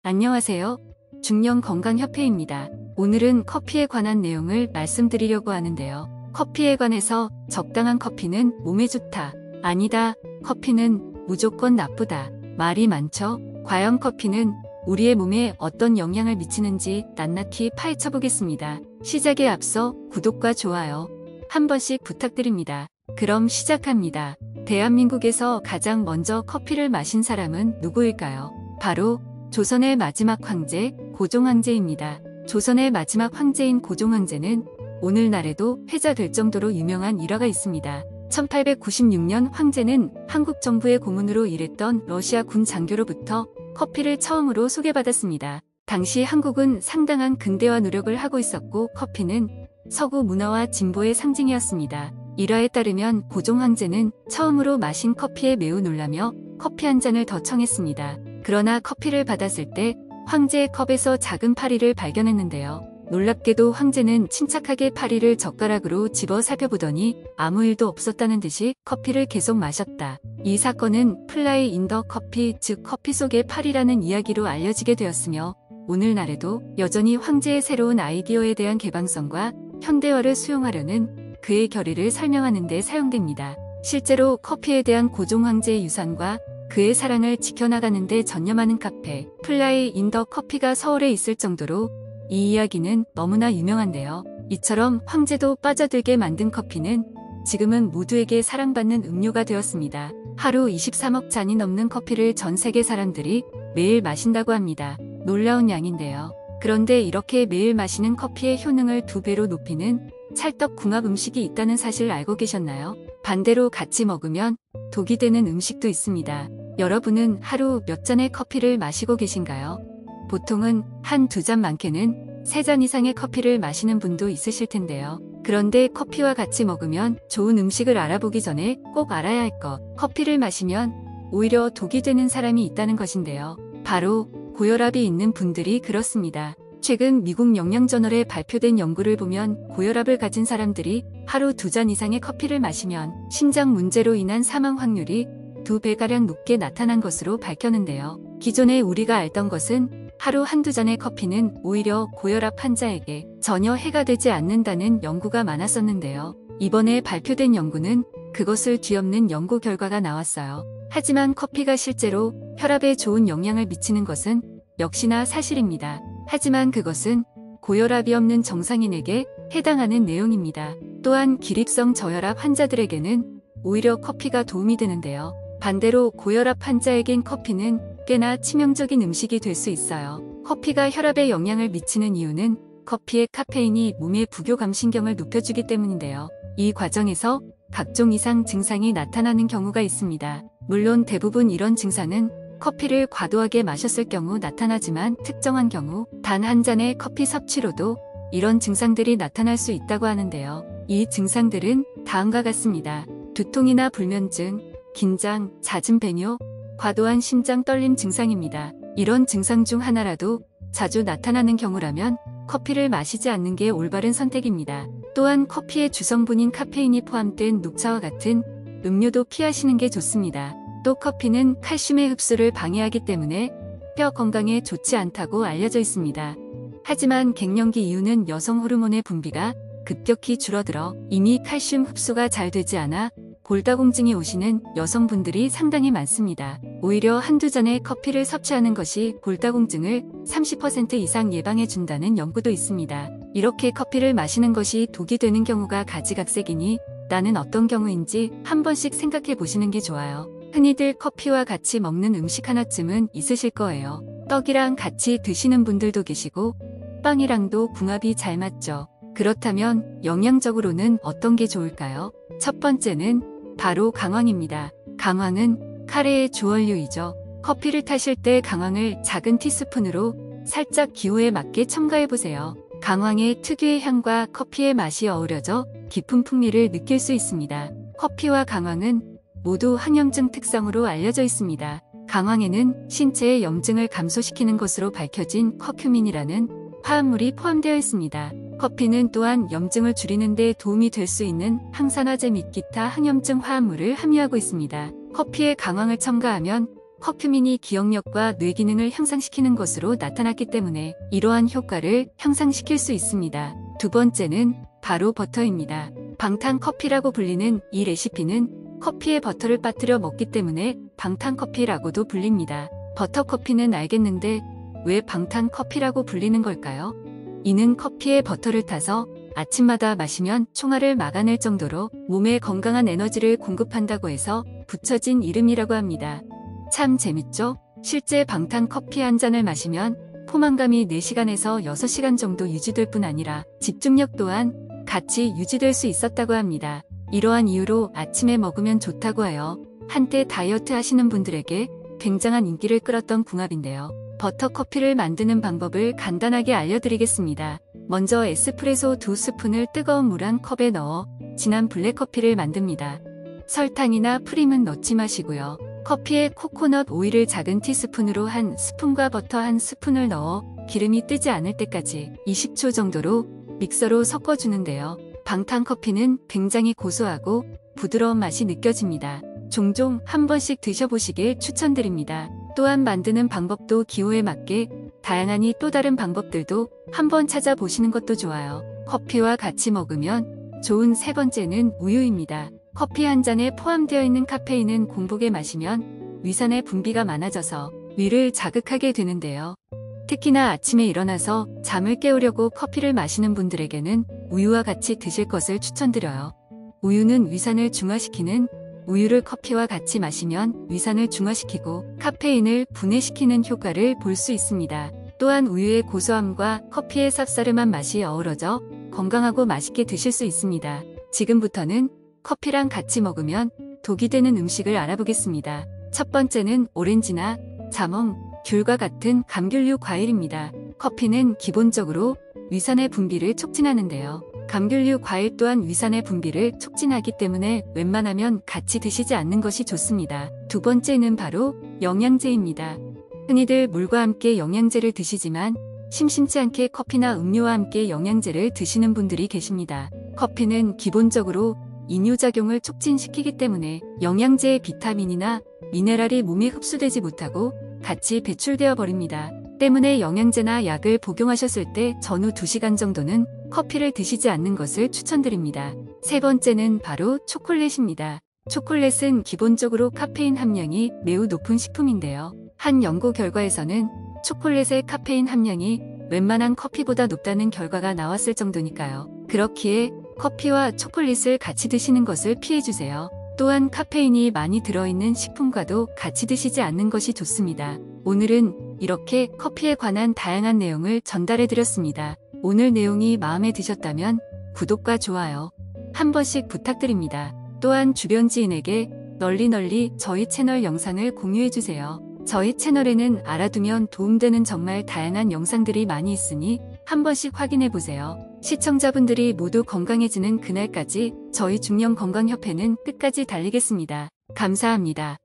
안녕하세요. 중년건강협회입니다. 오늘은 커피에 관한 내용을 말씀드리려고 하는데요. 커피에 관해서 적당한 커피는 몸에 좋다. 아니다. 커피는 무조건 나쁘다. 말이 많죠? 과연 커피는 우리의 몸에 어떤 영향을 미치는지 낱낱이 파헤쳐 보겠습니다. 시작에 앞서 구독과 좋아요 한 번씩 부탁드립니다. 그럼 시작합니다. 대한민국에서 가장 먼저 커피를 마신 사람은 누구일까요? 바로 조선의 마지막 황제 고종황제입니다. 조선의 마지막 황제인 고종황제는 오늘날에도 회자될 정도로 유명한 일화가 있습니다. 1896년 황제는 한국 정부의 고문으로 일했던 러시아 군 장교로부터 커피를 처음으로 소개받았습니다. 당시 한국은 상당한 근대화 노력을 하고 있었고 커피는 서구 문화와 진보의 상징이었습니다. 일화에 따르면 고종황제는 처음으로 마신 커피에 매우 놀라며 커피 한 잔을 더 청했습니다. 그러나 커피를 받았을 때 황제의 컵에서 작은 파리를 발견했는데요. 놀랍게도 황제는 침착하게 파리를 젓가락으로 집어 살펴보더니 아무 일도 없었다는 듯이 커피를 계속 마셨다. 이 사건은 플라이 인 더 커피, 즉 커피 속의 파리라는 이야기로 알려지게 되었으며 오늘날에도 여전히 황제의 새로운 아이디어에 대한 개방성과 현대화를 수용하려는 그의 결의를 설명하는 데 사용됩니다. 실제로 커피에 대한 고종황제의 유산과 그의 사랑을 지켜나가는 데 전념하는 카페 플라이 인 더 커피가 서울에 있을 정도로 이 이야기는 너무나 유명한데요. 이처럼 황제도 빠져들게 만든 커피는 지금은 모두에게 사랑받는 음료가 되었습니다. 하루 23억 잔이 넘는 커피를 전 세계 사람들이 매일 마신다고 합니다. 놀라운 양인데요. 그런데 이렇게 매일 마시는 커피의 효능을 2배로 높이는 찰떡궁합 음식이 있다는 사실 알고 계셨나요? 반대로 같이 먹으면 독이 되는 음식도 있습니다. 여러분은 하루 몇 잔의 커피를 마시고 계신가요? 보통은 한2 잔 많게는 3잔 이상의 커피를 마시는 분도 있으실 텐데요. 그런데 커피와 같이 먹으면 좋은 음식을 알아보기 전에 꼭 알아야 할 것. 커피를 마시면 오히려 독이 되는 사람이 있다는 것인데요. 바로 고혈압이 있는 분들이 그렇습니다. 최근 미국 영양저널에 발표된 연구를 보면 고혈압을 가진 사람들이 하루 2잔 이상의 커피를 마시면 심장 문제로 인한 사망 확률이 2배가량 높게 나타난 것으로 밝혔는데요. 기존에 우리가 알던 것은 하루 1~2잔의 커피는 오히려 고혈압 환자에게 전혀 해가 되지 않는다는 연구가 많았었는데요. 이번에 발표된 연구는 그것을 뒤엎는 연구 결과가 나왔어요. 하지만 커피가 실제로 혈압에 좋은 영향을 미치는 것은 역시나 사실입니다. 하지만 그것은 고혈압이 없는 정상인에게 해당하는 내용입니다. 또한 기립성 저혈압 환자들에게는 오히려 커피가 도움이 되는데요. 반대로 고혈압 환자에겐 커피는 꽤나 치명적인 음식이 될 수 있어요. 커피가 혈압에 영향을 미치는 이유는 커피의 카페인이 몸의 부교감신경을 높여주기 때문인데요. 이 과정에서 각종 이상 증상이 나타나는 경우가 있습니다. 물론 대부분 이런 증상은 커피를 과도하게 마셨을 경우 나타나지만 특정한 경우 단 한 잔의 커피 섭취로도 이런 증상들이 나타날 수 있다고 하는데요. 이 증상들은 다음과 같습니다. 두통이나 불면증, 긴장, 잦은 배뇨, 과도한 심장 떨림 증상입니다. 이런 증상 중 하나라도 자주 나타나는 경우라면 커피를 마시지 않는 게 올바른 선택입니다. 또한 커피의 주성분인 카페인이 포함된 녹차와 같은 음료도 피하시는 게 좋습니다. 또 커피는 칼슘의 흡수를 방해하기 때문에 뼈 건강에 좋지 않다고 알려져 있습니다. 하지만 갱년기 이후는 여성 호르몬의 분비가 급격히 줄어들어 이미 칼슘 흡수가 잘 되지 않아 골다공증이 오시는 여성분들이 상당히 많습니다. 오히려 1~2잔의 커피를 섭취하는 것이 골다공증을 30% 이상 예방해준다는 연구도 있습니다. 이렇게 커피를 마시는 것이 독이 되는 경우가 가지각색이니 나는 어떤 경우인지 한 번씩 생각해 보시는 게 좋아요. 흔히들 커피와 같이 먹는 음식 하나쯤은 있으실 거예요. 떡이랑 같이 드시는 분들도 계시고 빵이랑도 궁합이 잘 맞죠. 그렇다면 영양적으로는 어떤 게 좋을까요? 첫 번째는 바로 강황입니다. 강황은 카레의 주원료이죠. 커피를 타실 때 강황을 작은 티스푼으로 살짝 기호에 맞게 첨가해보세요. 강황의 특유의 향과 커피의 맛이 어우러져 깊은 풍미를 느낄 수 있습니다. 커피와 강황은 모두 항염증 특성으로 알려져 있습니다. 강황에는 신체의 염증을 감소시키는 것으로 밝혀진 커큐민이라는 화합물이 포함되어 있습니다. 커피는 또한 염증을 줄이는 데 도움이 될 수 있는 항산화제 및 기타 항염증 화합물을 함유하고 있습니다. 커피에 강황을 첨가하면 커큐민이 기억력과 뇌 기능을 향상시키는 것으로 나타났기 때문에 이러한 효과를 향상시킬 수 있습니다. 두 번째는 바로 버터입니다. 방탄 커피라고 불리는 이 레시피는 커피에 버터를 빠뜨려 먹기 때문에 방탄 커피라고도 불립니다. 버터 커피는 알겠는데 왜 방탄 커피라고 불리는 걸까요? 이는 커피에 버터를 타서 아침마다 마시면 총알을 막아낼 정도로 몸에 건강한 에너지를 공급한다고 해서 붙여진 이름이라고 합니다. 참 재밌죠? 실제 방탄 커피 한 잔을 마시면 포만감이 4시간에서 6시간 정도 유지될 뿐 아니라 집중력 또한 같이 유지될 수 있었다고 합니다. 이러한 이유로 아침에 먹으면 좋다고 하여 한때 다이어트 하시는 분들에게 굉장한 인기를 끌었던 궁합인데요. 버터 커피를 만드는 방법을 간단하게 알려드리겠습니다. 먼저 에스프레소 2스푼을 뜨거운 물 한 컵에 넣어 진한 블랙커피를 만듭니다. 설탕이나 프림은 넣지 마시고요. 커피에 코코넛 오일을 작은 티스푼으로 한 스푼과 버터 한 스푼을 넣어 기름이 뜨지 않을 때까지 20초 정도로 믹서로 섞어주는데요. 방탄 커피는 굉장히 고소하고 부드러운 맛이 느껴집니다. 종종 한 번씩 드셔보시길 추천드립니다. 또한 만드는 방법도 기호에 맞게 다양하니 또 다른 방법들도 한번 찾아보시는 것도 좋아요. 커피와 같이 먹으면 좋은 세 번째는 우유입니다. 커피 한 잔에 포함되어 있는 카페인은 공복에 마시면 위산의 분비가 많아져서 위를 자극하게 되는데요. 특히나 아침에 일어나서 잠을 깨우려고 커피를 마시는 분들에게는 우유와 같이 드실 것을 추천드려요. 우유는 위산을 중화시키는 우유를 커피와 같이 마시면 위산을 중화시키고 카페인을 분해시키는 효과를 볼 수 있습니다. 또한 우유의 고소함과 커피의 쌉싸름한 맛이 어우러져 건강하고 맛있게 드실 수 있습니다. 지금부터는 커피랑 같이 먹으면 독이 되는 음식을 알아보겠습니다. 첫 번째는 오렌지나 자몽, 귤과 같은 감귤류 과일입니다. 커피는 기본적으로 위산의 분비를 촉진하는데요. 감귤류 과일 또한 위산의 분비를 촉진하기 때문에 웬만하면 같이 드시지 않는 것이 좋습니다. 두 번째는 바로 영양제입니다. 흔히들 물과 함께 영양제를 드시지만 심심치 않게 커피나 음료와 함께 영양제를 드시는 분들이 계십니다. 커피는 기본적으로 이뇨작용을 촉진시키기 때문에 영양제의 비타민이나 미네랄이 몸에 흡수되지 못하고 같이 배출되어 버립니다. 때문에 영양제나 약을 복용하셨을 때 전후 2시간 정도는 커피를 드시지 않는 것을 추천드립니다. 세 번째는 바로 초콜릿입니다. 초콜릿은 기본적으로 카페인 함량이 매우 높은 식품인데요. 한 연구 결과에서는 초콜릿의 카페인 함량이 웬만한 커피보다 높다는 결과가 나왔을 정도니까요. 그렇기에 커피와 초콜릿을 같이 드시는 것을 피해주세요. 또한 카페인이 많이 들어있는 식품과도 같이 드시지 않는 것이 좋습니다. 오늘은 이렇게 커피에 관한 다양한 내용을 전달해드렸습니다. 오늘 내용이 마음에 드셨다면 구독과 좋아요 한 번씩 부탁드립니다. 또한 주변 지인에게 널리 저희 채널 영상을 공유해주세요. 저희 채널에는 알아두면 도움되는 정말 다양한 영상들이 많이 있으니 한 번씩 확인해보세요. 시청자분들이 모두 건강해지는 그날까지 저희 중년건강협회는 끝까지 달리겠습니다. 감사합니다.